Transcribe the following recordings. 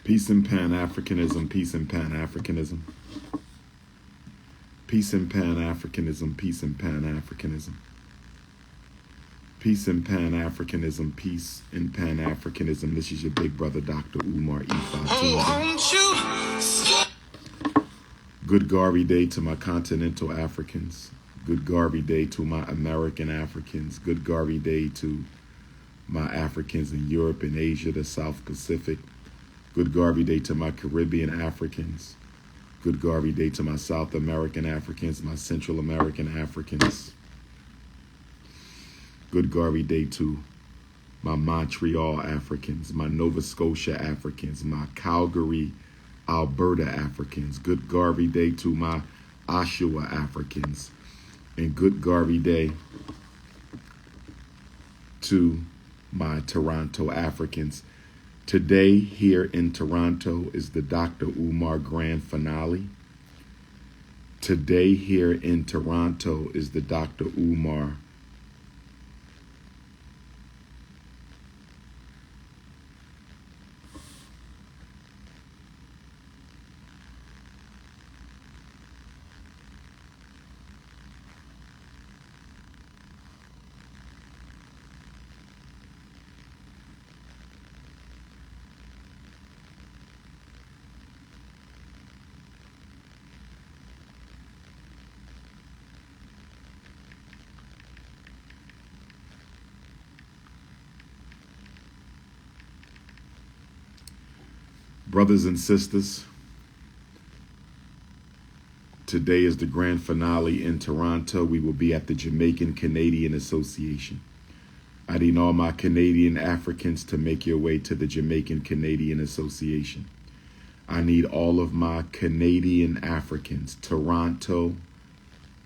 Peace and Pan-Africanism, peace and Pan-Africanism. Peace and Pan-Africanism, peace and Pan-Africanism. Peace and Pan-Africanism, peace and Pan-Africanism. This is your big brother, Dr. Umar E. Good Garvey Day to my continental Africans. Good Garvey Day to my American Africans. Good Garvey Day to my Africans in Europe and Asia, the South Pacific. Good Garvey Day to my Caribbean Africans. Good Garvey Day to my South American Africans, my Central American Africans. Good Garvey Day to my Montreal Africans, my Nova Scotia Africans, my Calgary, Alberta Africans. Good Garvey Day to my Oshawa Africans. And good Garvey Day to my Toronto Africans. Today here in Toronto is the Dr. Umar Grand Finale. Today here in Toronto is the Dr. Umar Brothers and sisters, today is the grand finale in Toronto. We will be at the Jamaican Canadian Association. I need all my Canadian Africans to make your way to the Jamaican Canadian Association. I need all of my Canadian Africans, Toronto,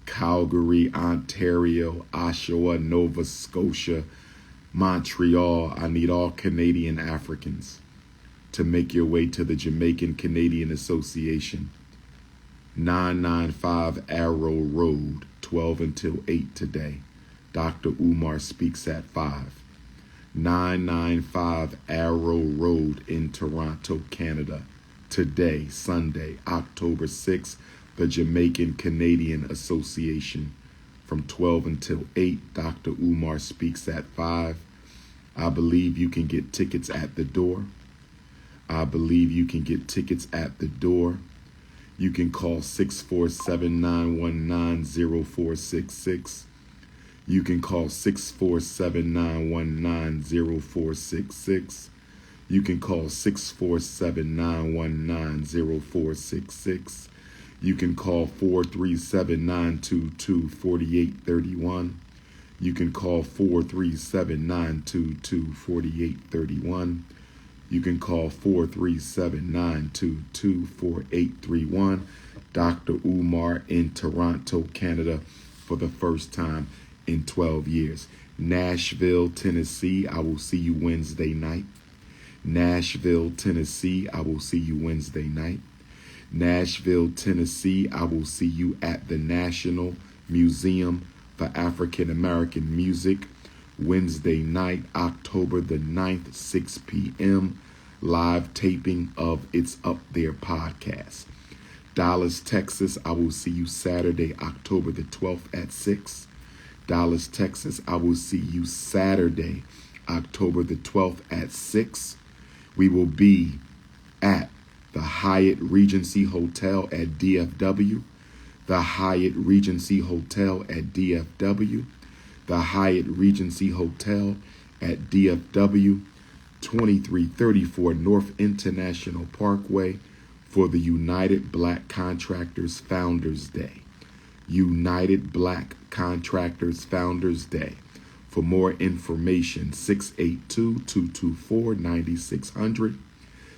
Calgary, Ontario, Oshawa, Nova Scotia, Montreal. I need all Canadian Africans to make your way to the Jamaican Canadian Association, 995 Arrow Road, 12 until 8 today. Dr. Umar speaks at 5. 995 Arrow Road in Toronto, Canada. Today, Sunday, October 6th, the Jamaican Canadian Association. From 12 until 8, Dr. Umar speaks at 5. I believe you can get tickets at the door. I believe you can get tickets at the door. You can call 647-919-0466. You can call 647-919-0466. You can call 647-919-0466. You can call 437-922-4831. You can call 437-922-4831. You can call 437-922-4831. Dr. Umar in Toronto, Canada, for the first time in 12 years. Nashville, Tennessee, I will see you Wednesday night. Nashville, Tennessee, I will see you Wednesday night. Nashville, Tennessee, I will see you at the National Museum for African American Music, Wednesday night, October the 9th, 6 p.m. Live taping of It's Up There podcast. Dallas, Texas, I will see you Saturday, October the 12th at 6. Dallas, Texas, I will see you Saturday, October the 12th at 6. We will be at the Hyatt Regency Hotel at DFW, the Hyatt Regency Hotel at DFW, the Hyatt Regency Hotel at DFW, 2334 North International Parkway for the United Black Contractors Founders Day. United Black Contractors Founders Day. For more information, 682-224-9600,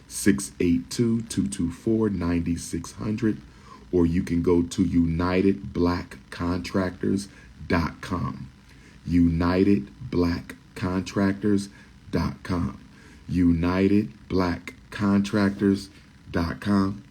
682-224-9600, or you can go to UnitedBlackContractors.com. UnitedBlackContractors.com. UnitedBlackContractors.com.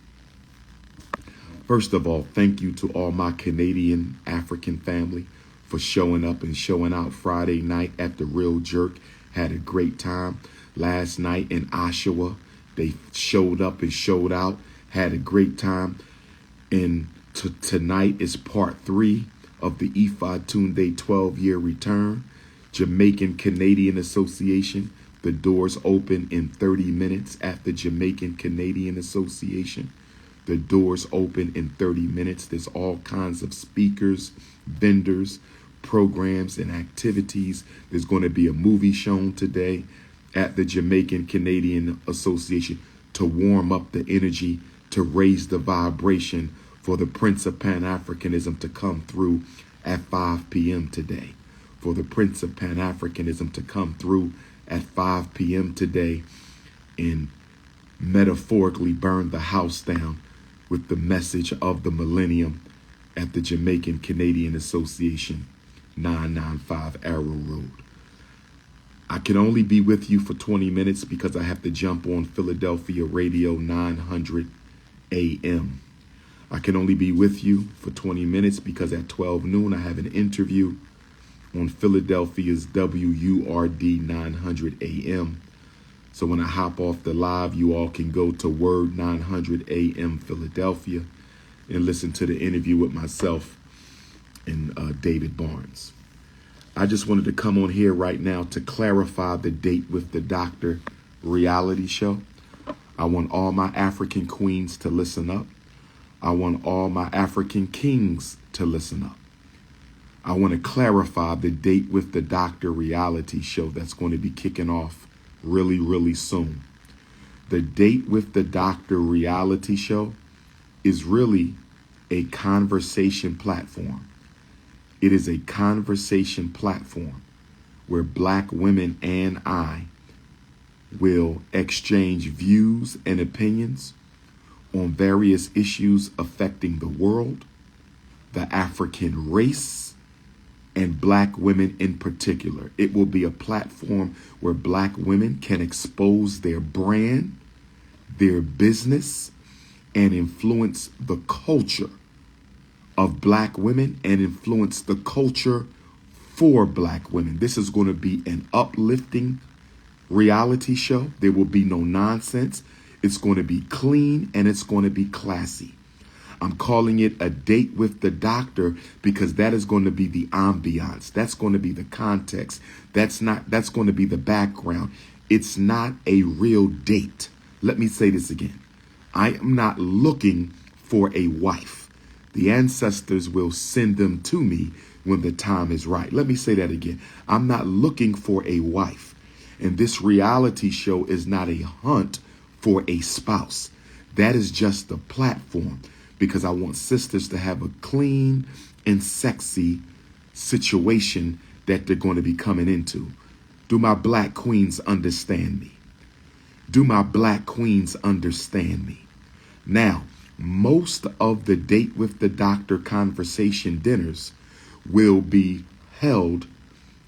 First of all, thank you to all my Canadian African family for showing up and showing out Friday night at the Real Jerk. Had a great time. Last night in Oshawa, they showed up and showed out. Had a great time. And tonight is part 3 of the Ifa Tunde 12-year return. Jamaican Canadian Association. The doors open in 30 minutes at the Jamaican Canadian Association. The doors open in 30 minutes. There's all kinds of speakers, vendors, programs, and activities. There's going to be a movie shown today at the Jamaican Canadian Association to warm up the energy, to raise the vibration for the Prince of Pan-Africanism to come through at 5 p.m. today. For the Prince of Pan-Africanism to come through at 5 p.m. today and metaphorically burn the house down with the message of the millennium at the Jamaican Canadian Association, 995 Arrow Road. I can only be with you for 20 minutes because I have to jump on Philadelphia Radio 900 AM. I can only be with you for 20 minutes because at 12 noon I have an interview on Philadelphia's WURD 900 AM. So when I hop off the live, you all can go to Word 900 AM Philadelphia and listen to the interview with myself and David Barnes. I just wanted to come on here right now to clarify the Date with the Doctor reality show. I want all my African queens to listen up. I want all my African kings to listen up. I want to clarify the Date with the Doctor reality show that's going to be kicking off really, really soon. The Date with the Doctor reality show is really a conversation platform. It is a conversation platform where Black women and I will exchange views and opinions on various issues affecting the world, the African race, and Black women in particular. It will be a platform where Black women can expose their brand, their business, and influence the culture of Black women and influence the culture for Black women. This is going to be an uplifting reality show. There will be no nonsense. It's going to be clean and it's going to be classy. I'm calling it a Date with the Doctor because that is going to be the ambiance. That's going to be the context. That's going to be the background. It's not a real date. Let me say this again. I am not looking for a wife. The ancestors will send them to me when the time is right. Let me say that again. I'm not looking for a wife. And this reality show is not a hunt for a spouse. That is just a platform because I want sisters to have a clean and sexy situation that they're going to be coming into. Do my Black queens understand me? Do my Black queens understand me? Now, most of the Date with the Doctor conversation dinners will be held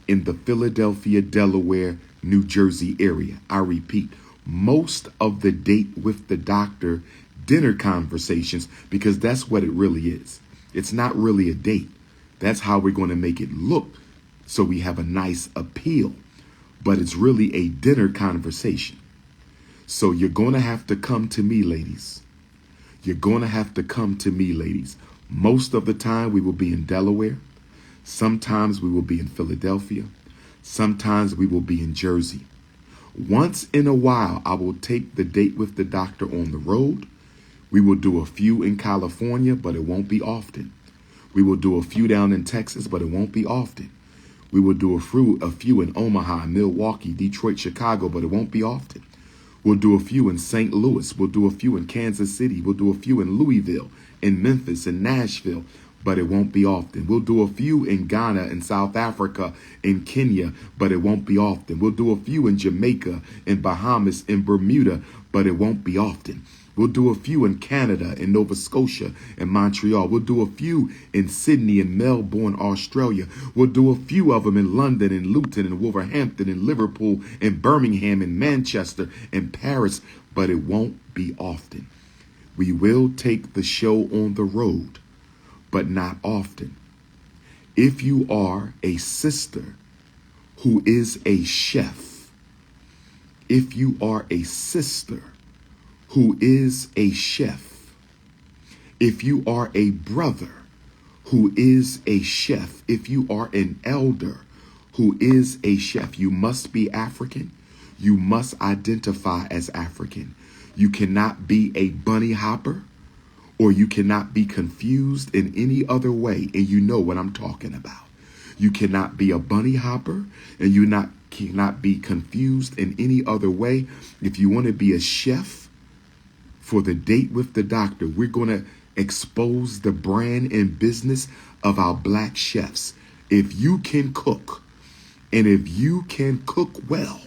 in the Philadelphia, Delaware, New Jersey area. I repeat, most of the Date with the Doctor dinner conversations, because that's what it really is. It's not really a date. That's how we're going to make it look so we have a nice appeal. But it's really a dinner conversation. So you're going to have to come to me, ladies. You're going to have to come to me, ladies. Most of the time we will be in Delaware. Sometimes we will be in Philadelphia. Sometimes we will be in Jersey. Once in a while, I will take the date with the doctor on the road. We will do a few in California, but it won't be often. We will do a few down in Texas, but it won't be often. We will do a few in Omaha, Milwaukee, Detroit, Chicago, but it won't be often. We'll do a few in St. Louis. We'll do a few in Kansas City. We'll do a few in Louisville, in Memphis, in Nashville, but it won't be often. We'll do a few in Ghana, in South Africa, in Kenya, but it won't be often. We'll do a few in Jamaica, in Bahamas, in Bermuda, but it won't be often. We'll do a few in Canada, in Nova Scotia, in Montreal. We'll do a few in Sydney and Melbourne, Australia. We'll do a few of them in London, in Luton, in Wolverhampton, in Liverpool, in Birmingham, in Manchester, in Paris, but it won't be often. We will take the show on the road, but not often. If you are a sister who is a chef, if you are a sister who is a chef, if you are a brother who is a chef, if you are an elder who is a chef, you must be African. You must identify as African. You cannot be a bunny hopper, or you cannot be confused in any other way, and you know what I'm talking about. You cannot be a bunny hopper, and you cannot be confused in any other way. If you want to be a chef, for the date with the doctor, we're going to expose the brand and business of our black chefs. If you can cook, and if you can cook well,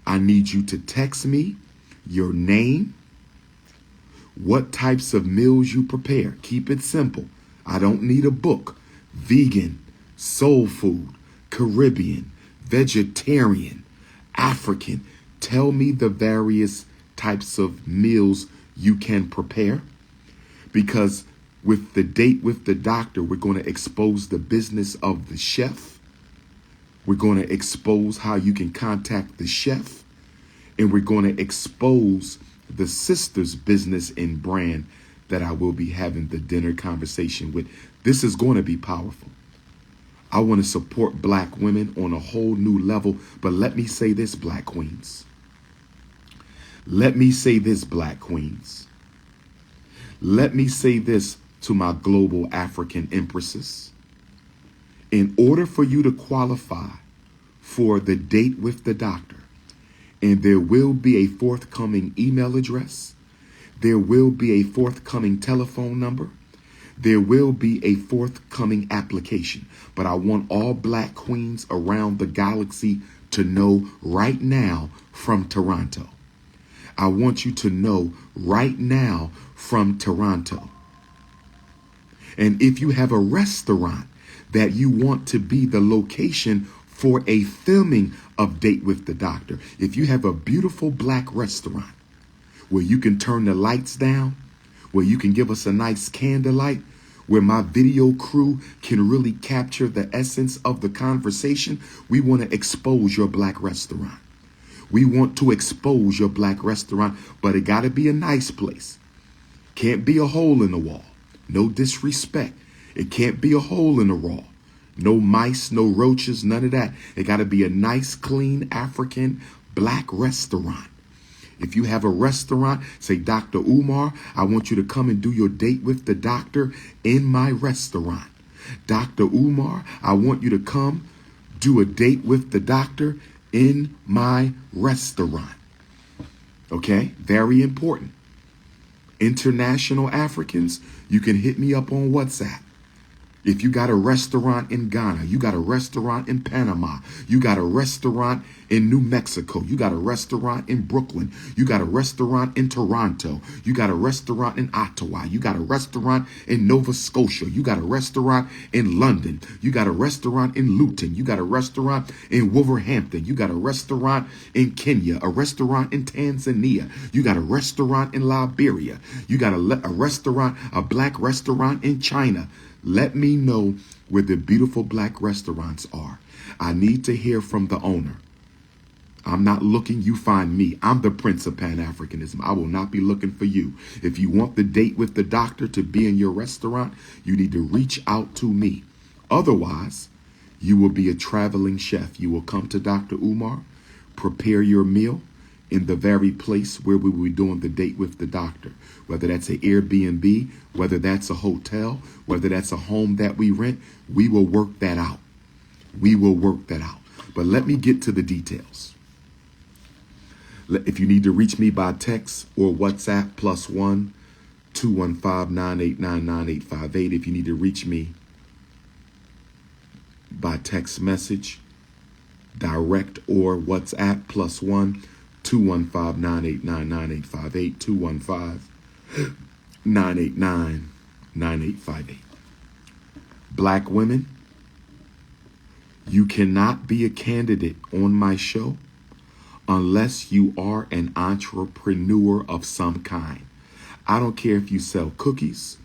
I need you to text me your name, what types of meals you prepare. Keep it simple. I don't need a book. Vegan, soul food, Caribbean, vegetarian, African. Tell me the various types of meals you can prepare, because with the date with the doctor, we're going to expose the business of the chef. We're going to expose how you can contact the chef, and we're going to expose the sister's business and brand that I will be having the dinner conversation with. This is going to be powerful. I want to support black women on a whole new level, but let me say this, black queens. Let me say this, black queens. Let me say this to my global African empresses. In order for you to qualify for the date with the doctor, and there will be a forthcoming email address, there will be a forthcoming telephone number, there will be a forthcoming application. But I want all black queens around the galaxy to know right now from Toronto. I want you to know right now from Toronto. And if you have a restaurant that you want to be the location for a filming of Date with the Doctor, if you have a beautiful black restaurant where you can turn the lights down, where you can give us a nice candlelight, where my video crew can really capture the essence of the conversation, we want to expose your black restaurant. We want to expose your black restaurant, but it got to be a nice place. Can't be a hole in the wall. No disrespect. It can't be a hole in the wall. No mice, no roaches, none of that. It got to be a nice, clean, African black restaurant. If you have a restaurant, say, Dr. Umar, I want you to come and do your date with the doctor in my restaurant. Dr. Umar, I want you to come do a date with the doctor in my restaurant. Okay, very important. International Africans, you can hit me up on WhatsApp. If you got a restaurant in Ghana, you got a restaurant in Panama, you got a restaurant in New Mexico, you got a restaurant in Brooklyn, you got a restaurant in Toronto, you got a restaurant in Ottawa, you got a restaurant in Nova Scotia, you got a restaurant in London, you got a restaurant in Luton, you got a restaurant in Wolverhampton, you got a restaurant in Kenya, a restaurant in Tanzania, you got a restaurant in Liberia, you got a restaurant, a black restaurant in China. Let me know where the beautiful black restaurants are. I need to hear from the owner. I'm not looking, you find me. I'm the Prince of Pan-Africanism. I will not be looking for you. If you want the date with the doctor to be in your restaurant, you need to reach out to me. Otherwise, you will be a traveling chef. You will come to Dr. Umar, prepare your meal in the very place where we will be doing the date with the doctor. Whether that's an Airbnb, whether that's a hotel, whether that's a home that we rent, we will work that out. We will work that out. But let me get to the details. If you need to reach me by text or WhatsApp, +1 215 989 9858. If you need to reach me by text message, direct or WhatsApp, +1 215 989 9858. 215 989 9858. Black women, you cannot be a candidate on my show unless you are an entrepreneur of some kind. I don't care if you sell cookies.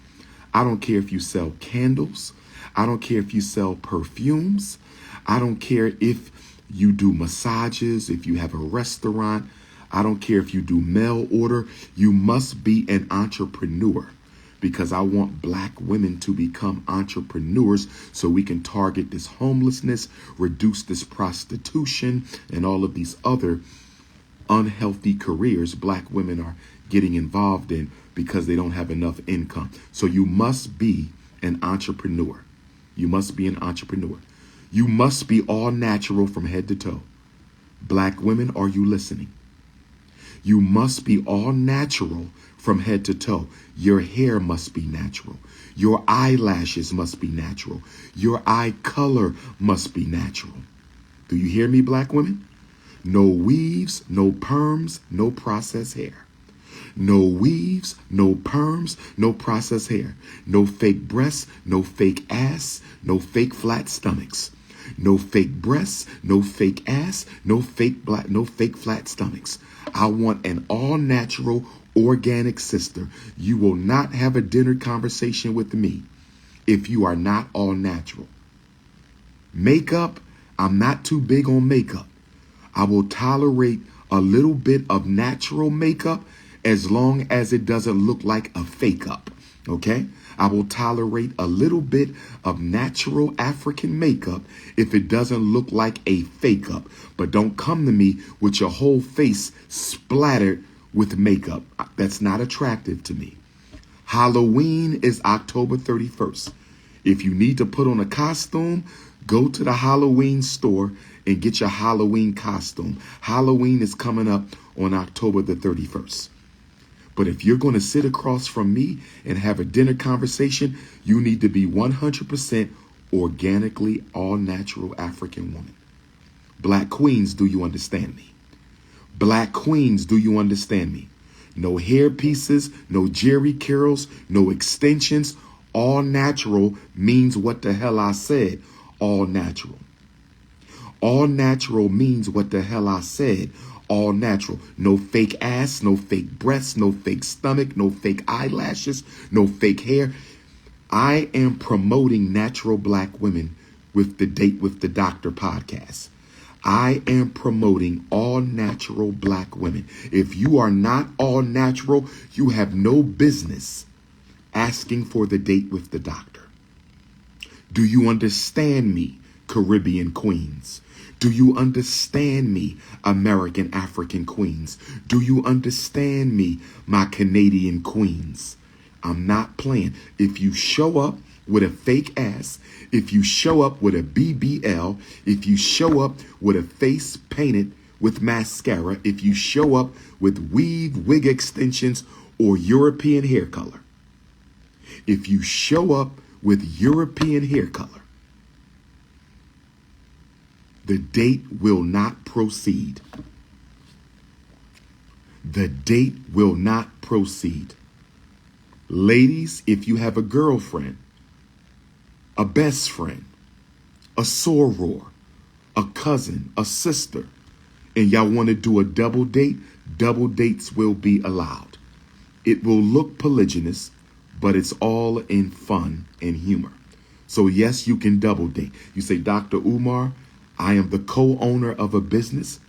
I don't care if you sell candles. I don't care if you sell perfumes. I don't care if you do massages, if you have a restaurant. I don't care if you do mail order. You must be an entrepreneur, because I want black women to become entrepreneurs so we can target this homelessness, reduce this prostitution, and all of these other unhealthy careers black women are getting involved in because they don't have enough income. So you must be an entrepreneur. You must be an entrepreneur. You must be all natural from head to toe. Black women, are you listening? You must be all natural from head to toe. Your hair must be natural. Your eyelashes must be natural. Your eye color must be natural. Do you hear me, black women? No weaves, no perms, no processed hair. No weaves, no perms, no processed hair. No fake breasts, no fake ass, no fake flat stomachs. No fake breasts, no fake ass, no fake flat stomachs. I want an all-natural, organic sister. You will not have a dinner conversation with me if you are not all natural. Makeup, I'm not too big on makeup. I will tolerate a little bit of natural makeup as long as it doesn't look like a fake up. Okay? I will tolerate a little bit of natural African makeup if it doesn't look like a fake up. But don't come to me with your whole face splattered with makeup. That's not attractive to me. Halloween is October 31st. If you need to put on a costume, go to the Halloween store and get your Halloween costume. Halloween is coming up on October the 31st. But if you're going to sit across from me and have a dinner conversation, you need to be 100% organically all-natural African woman. Black queens, do you understand me? Black queens, do you understand me? No hair pieces, no jerry curls, no extensions. All natural means what the hell I said. All natural. All natural means what the hell I said. All natural. No fake ass, no fake breasts, no fake stomach, no fake eyelashes, no fake hair. I am promoting natural black women with the Date with the Doctor podcast. I am promoting all natural black women. If you are not all natural, you have no business asking for the Date with the Doctor. Do you understand me, Caribbean queens? Do you understand me, American African queens? Do you understand me, my Canadian queens? I'm not playing. If you show up with a fake ass, if you show up with a BBL, if you show up with a face painted with mascara, if you show up with weave, wig extensions, or European hair color, if you show up with European hair color, the date will not proceed. The date will not proceed. Ladies, if you have a girlfriend, a best friend, a soror, a cousin, a sister, and y'all want to do a double dates will be allowed. It will look polygynous, but it's all in fun and humor. So yes, you can double date. You say, Dr. Umar, I am the co-owner of a business.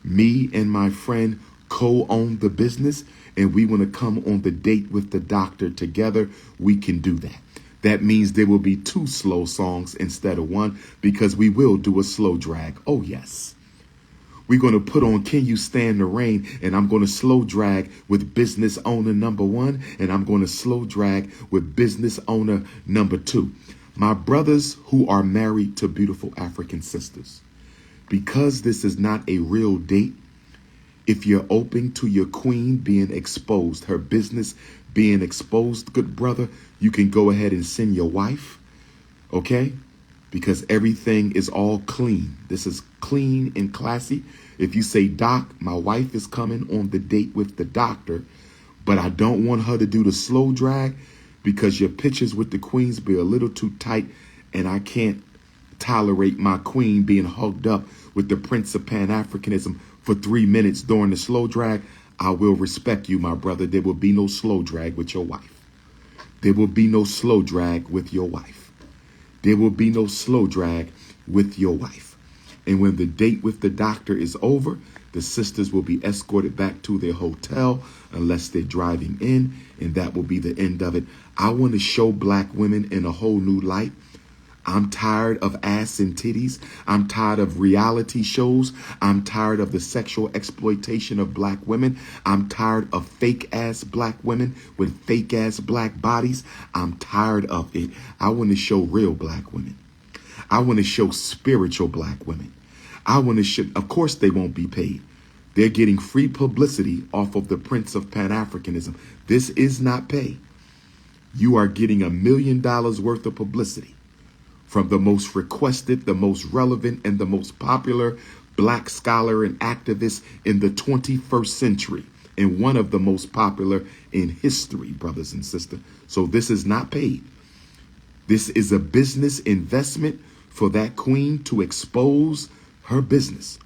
Me and my friend co-own the business, and we want to come on the date with the doctor together. We can do that. That means there will be 2 slow songs instead of 1, because we will do a slow drag. Oh, yes. We're going to put on Can You Stand the Rain, and I'm going to slow drag with business owner number 1, and I'm going to slow drag with business owner number 2. My brothers who are married to beautiful African sisters, because this is not a real date, if you're open to your queen being exposed, her business being exposed, good brother, you can go ahead and send your wife, okay? Because everything is all clean. This is clean and classy. If you say, Doc, my wife is coming on the date with the doctor, but I don't want her to do the slow drag because your pictures with the queens be a little too tight, and I can't tolerate my queen being hugged up with the Prince of Pan-Africanism for 3 minutes during the slow drag, I will respect you, my brother. There will be no slow drag with your wife. There will be no slow drag with your wife. There will be no slow drag with your wife. And when the date with the doctor is over, the sisters will be escorted back to their hotel unless they're driving in, and that will be the end of it. I want to show black women in a whole new light. I'm tired of ass and titties. I'm tired of reality shows. I'm tired of the sexual exploitation of black women. I'm tired of fake ass black women with fake ass black bodies. I'm tired of it. I want to show real black women. I want to show spiritual black women. I want to show, of course they won't be paid. They're getting free publicity off of the Prince of Pan-Africanism. This is not pay. You are getting $1 million worth of publicity from the most requested, the most relevant, and the most popular black scholar and activist in the 21st century, and one of the most popular in history, brothers and sisters. So this is not paid. This is a business investment for that queen to expose her business.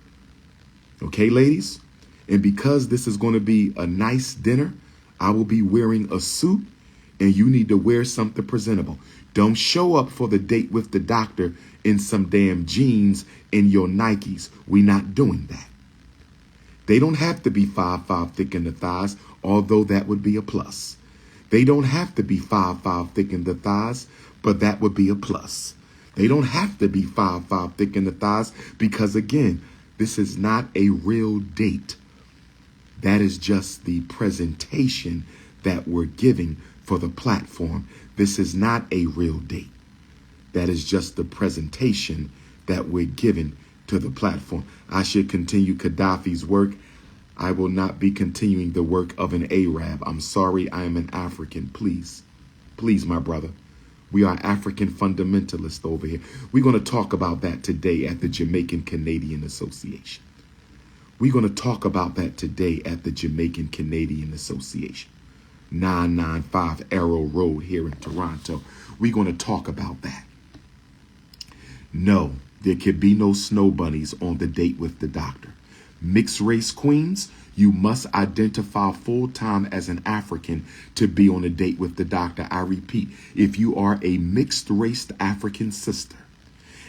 Okay, ladies? And because this is going to be a nice dinner, I will be wearing a suit, and you need to wear something presentable. Don't show up for the date with the doctor in some damn jeans and your Nikes. We're not doing that. They don't have to be 5'5" thick in the thighs, although that would be a plus. They don't have to be 5'5" thick in the thighs, but that would be a plus. They don't have to be 5'5" thick in the thighs because, again, this is not a real date. That is just the presentation that we're giving for the platform. This is not a real date. That is just the presentation that we're giving to the platform. I should continue Gaddafi's work. I will not be continuing the work of an Arab. I'm sorry, I am an African. Please, please, my brother. We are African fundamentalists over here. We're going to talk about that today at the Jamaican Canadian Association. We're going to talk about that today at the Jamaican Canadian Association. 995 Arrow Road here in Toronto. We're going to talk about that. No, there can be no snow bunnies on the date with the doctor. Mixed race queens, you must identify full-time as an African to be on a date with the doctor. I repeat, if you are a mixed race African sister,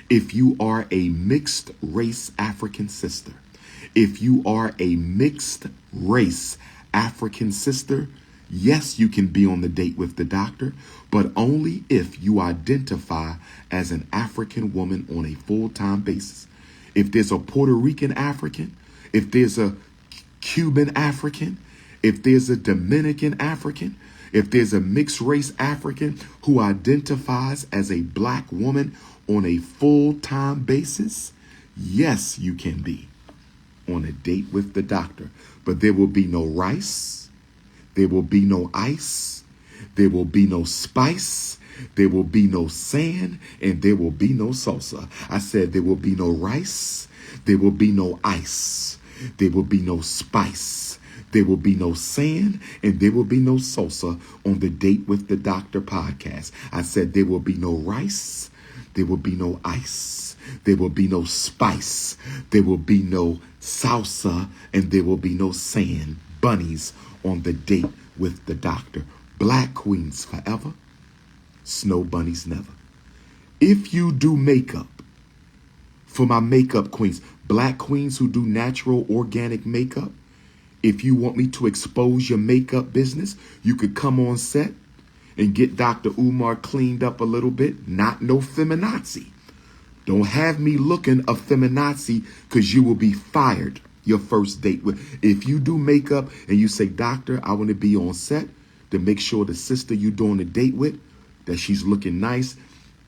if you are a mixed race African sister, if you are a mixed race African sister, yes, you can be on the date with the doctor, but only if you identify as an African woman on a full-time basis. If there's a Puerto Rican African, if there's a Cuban African, if there's a Dominican African, if there's a mixed race African who identifies as a black woman on a full-time basis, yes, you can be on a date with the doctor. But there will be no rice. There will be no ice. There will be no spice. There will be no sand, and there will be no salsa. I said there will be no rice. There will be no ice. There will be no spice. There will be no sand, and there will be no salsa on the Date with the Doctor podcast. I said there will be no rice. There will be no ice. There will be no spice. There will be no salsa, and there will be no sand bunnies on the Date with the Doctor. Black queens forever, snow bunnies never. If you do makeup, for my makeup queens, black queens who do natural organic makeup, if you want me to expose your makeup business, you could come on set and get Dr. Umar cleaned up a little bit. Not no feminazi. Don't have me looking a feminazi, because you will be fired your first date with. If you do makeup and you say, doctor, I want to be on set to make sure the sister you doing a date with, that she's looking nice,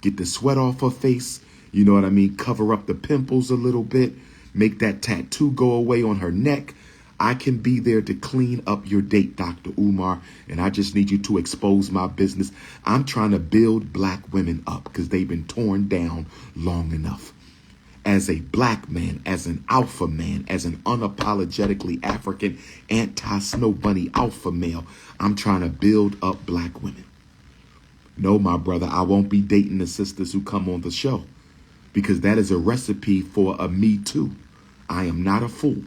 get the sweat off her face, you know what I mean? Cover up the pimples a little bit, make that tattoo go away on her neck. I can be there to clean up your date, Dr. Umar, and I just need you to expose my business. I'm trying to build black women up because they've been torn down long enough. As a black man, as an alpha man, as an unapologetically African anti-snow bunny alpha male, I'm trying to build up black women. No, my brother, I won't be dating the sisters who come on the show, because that is a recipe for a me too. I am not a fool.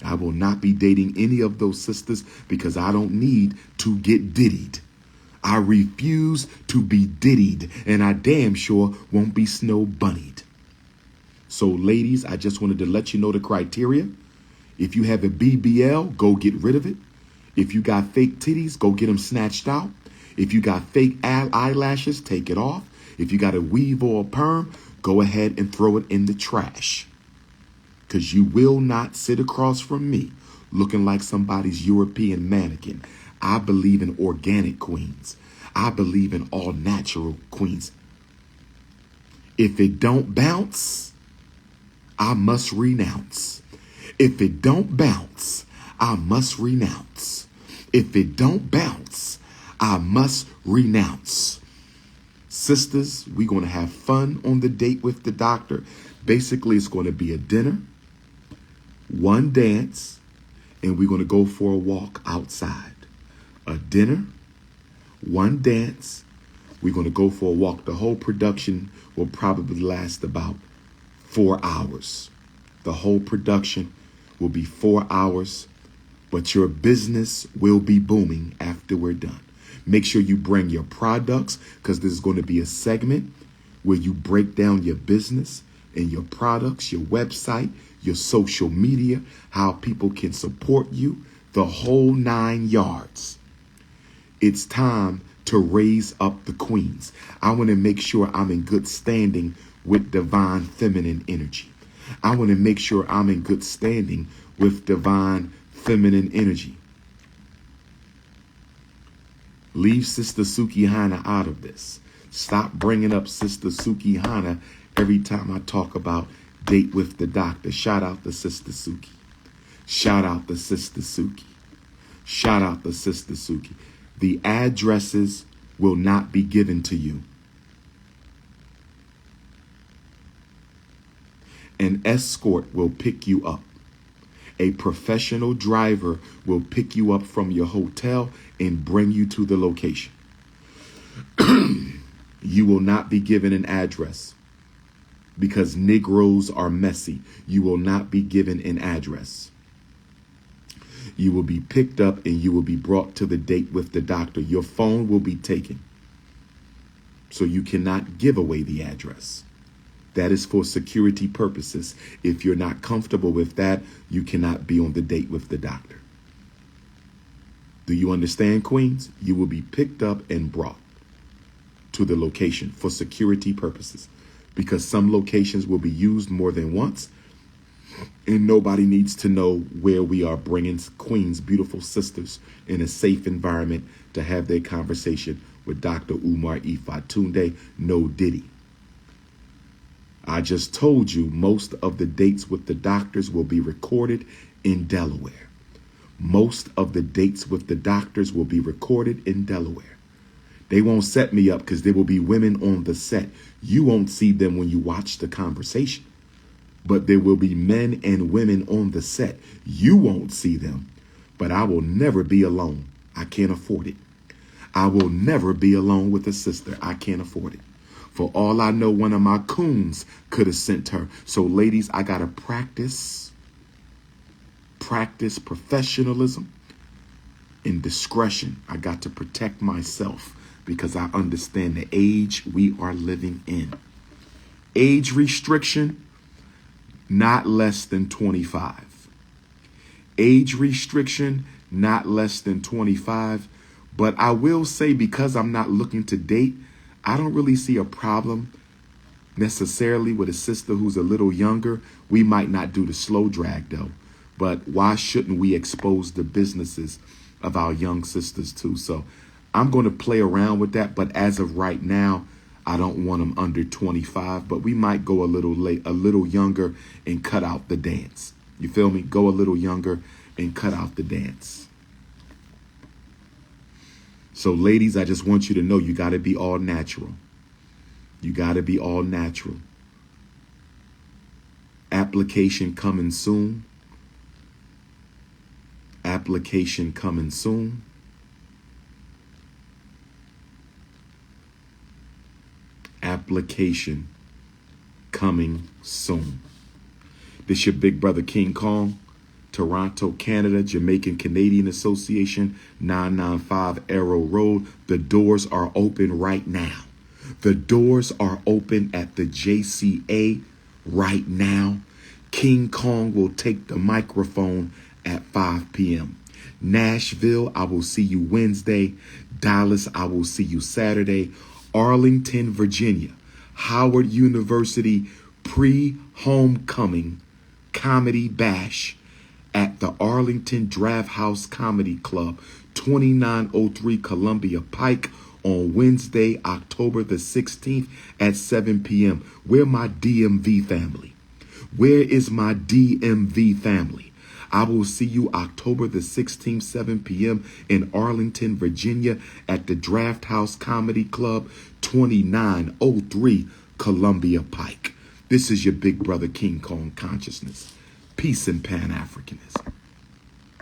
I will not be dating any of those sisters because I don't need to get diddied. I refuse to be diddied, and I damn sure won't be snow bunnied. So ladies, I just wanted to let you know the criteria. If you have a BBL, go get rid of it. If you got fake titties, go get them snatched out. If you got fake eyelashes, take it off. If you got a weave or a perm, go ahead and throw it in the trash. Because you will not sit across from me looking like somebody's European mannequin. I believe in organic queens. I believe in all natural queens. If it don't bounce, I must renounce. If it don't bounce, I must renounce. If it don't bounce, I must renounce. Sisters, we're going to have fun on the date with the doctor. Basically, it's going to be a dinner, one dance, and we're going to go for a walk outside. A dinner, one dance, we're going to go for a walk. The whole production will probably last about 4 hours. The whole production will be 4 hours, but your business will be booming after we're done. Make sure you bring your products, because this is going to be a segment where you break down your business and your products, your website, your social media, how people can support you, the whole 9 yards. It's time to raise up the queens. I want to make sure I'm in good standing with divine feminine energy. I want to make sure I'm in good standing with divine feminine energy. Leave Sister Sukihana out of this. Stop bringing up Sister Sukihana every time I talk about date with the doctor. Shout out to Sister Suki. Shout out to Sister Suki. Shout out to Sister Suki. The addresses will not be given to you. An escort will pick you up. A professional driver will pick you up from your hotel and bring you to the location. You will not be given an address, because Negroes are messy. You will not be given an address. You will be picked up and you will be brought to the date with the doctor. Your phone will be taken, so you cannot give away the address. That is for security purposes. If you're not comfortable with that, you cannot be on the date with the doctor. Do you understand, queens? You will be picked up and brought to the location for security purposes, because some locations will be used more than once, and nobody needs to know where we are bringing queens, beautiful sisters, in a safe environment to have their conversation with Dr. Umar Ifatunde. No diddy. I just told you most of the dates with the doctors will be recorded in Delaware. Most of the dates with the doctors will be recorded in Delaware. They won't set me up because there will be women on the set. You won't see them when you watch the conversation, but there will be men and women on the set. You won't see them, but I will never be alone. I can't afford it. I will never be alone with a sister. I can't afford it. For all I know, one of my coons could have sent her. So ladies, I got to practice professionalism and discretion. I got to protect myself, because I understand the age we are living in. Age restriction, not less than 25. Age restriction, not less than 25. But I will say, because I'm not looking to date, I don't really see a problem necessarily with a sister who's a little younger. We might not do the slow drag though. But why shouldn't we expose the businesses of our young sisters too? So I'm going to play around with that. But as of right now, I don't want them under 25. But we might go a little younger and cut out the dance. You feel me? Go a little younger and cut out the dance. So ladies, I just want you to know you got to be all natural. You got to be all natural. Application coming soon. Application coming soon. Application coming soon. This your big brother King Kong. Toronto, Canada, Jamaican Canadian Association, 995 Arrow Road. The doors are open right now. The doors are open at the JCA right now. King Kong will take the microphone at 5 p.m. Nashville, I will see you Wednesday. Dallas, I will see you Saturday. Arlington, Virginia, Howard University pre-homecoming comedy bash at the Arlington Draft House Comedy Club, 2903 Columbia Pike on Wednesday, October the 16th at 7 p.m. Where my DMV family? Where is my DMV family? I will see you October the 16th, 7 p.m. in Arlington, Virginia at the Draft House Comedy Club, 2903 Columbia Pike. This is your big brother King Kong Consciousness. Peace and Pan-Africanism.